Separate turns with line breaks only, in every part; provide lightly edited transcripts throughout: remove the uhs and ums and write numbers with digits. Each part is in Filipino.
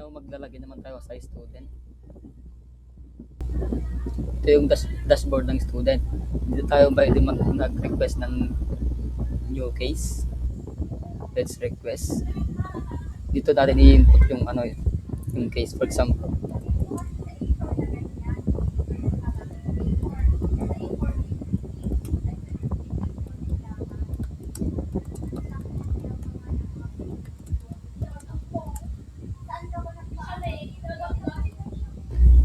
Now maglalagay naman tayo sa student. Ito yung dashboard ng student. Dito tayo pwede mag-request ng new case. Let's request. Dito natin i-input yung yung case, for example.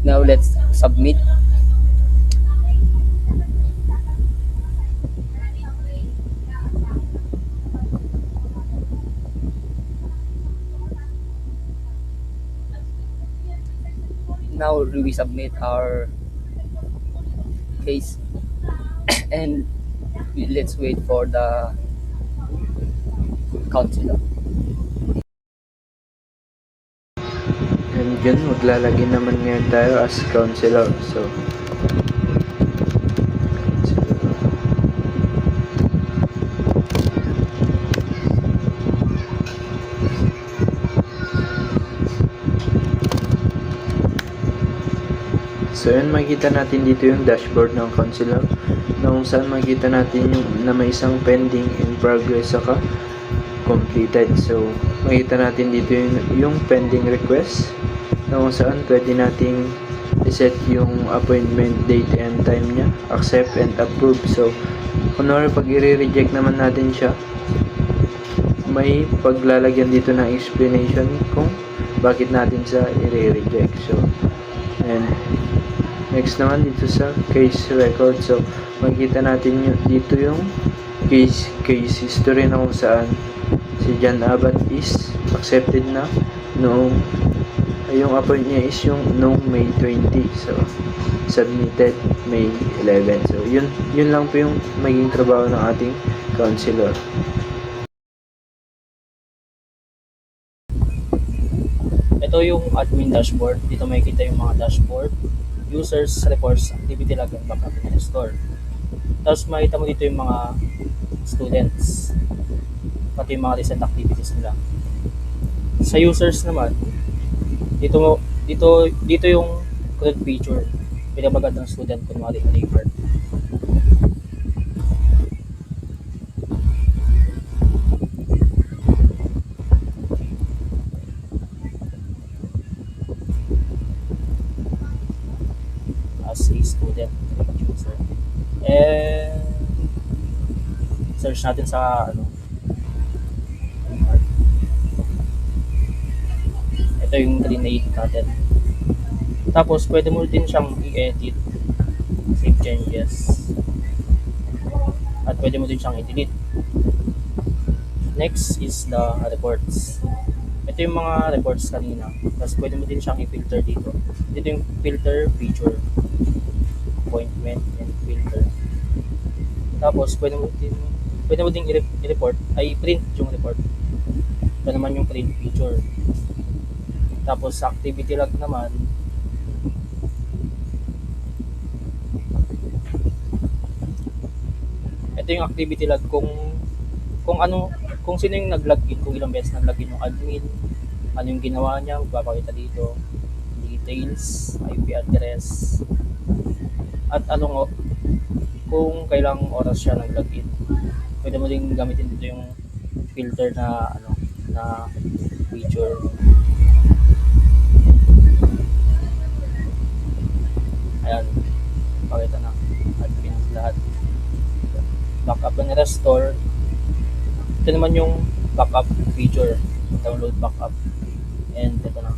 Now let's submit. Now we submit our case and let's wait for the counselor.
And yun, maglalagay naman ngayon tayo as counselor. So yun, makikita natin dito yung dashboard ng counselor na kung saan makikita natin yung na may isang pending, in progress, saka completed. So makikita natin dito yung pending request na kung saan pwede nating iset yung appointment date and time niya, accept and approve. So kunwari pag i-reject naman natin siya, may paglalagyan dito ng explanation kung bakit natin siya i-reject. So and next naman dito sa case record, so makikita natin dito yung case history na kung saan si John Abad is accepted na noong yung appoint niya is yung noong May 20, so submitted May 11. So yun lang po yung maging trabaho ng ating counselor.
Ito yung admin dashboard. Dito makikita yung mga dashboard, users, reports, activity log, and backup and restore. Tapos makita mo dito yung mga students, pati yung mga recent activities nila. Sa users naman, dito yung current feature, pinabagad ng student, kunwari record. As a student user, and search natin sa ito yung grenade natin. Tapos pwede mo din siyang i-edit, save changes, at pwede mo din siyang i-delete. Next is the reports. Ito yung mga reports kanina. Tapos pwede mo din siyang i-filter dito. Dito yung filter feature, appointment and filter. Tapos pwede mo din i-report, ay print yung report. Ito naman yung print feature. Tapos sa activity log naman, ito yung activity log kung sino yung nag-login, kung ilang beses nag-login yung admin, ano yung ginawa niya, magpapakita dito, details, IP address, at kung kailang oras siya nag-login. Pwede mo din gamitin dito yung filter na feature. Ayan, pakita na admin lahat. Backup and restore. Ito naman yung backup feature, download backup, and ito na.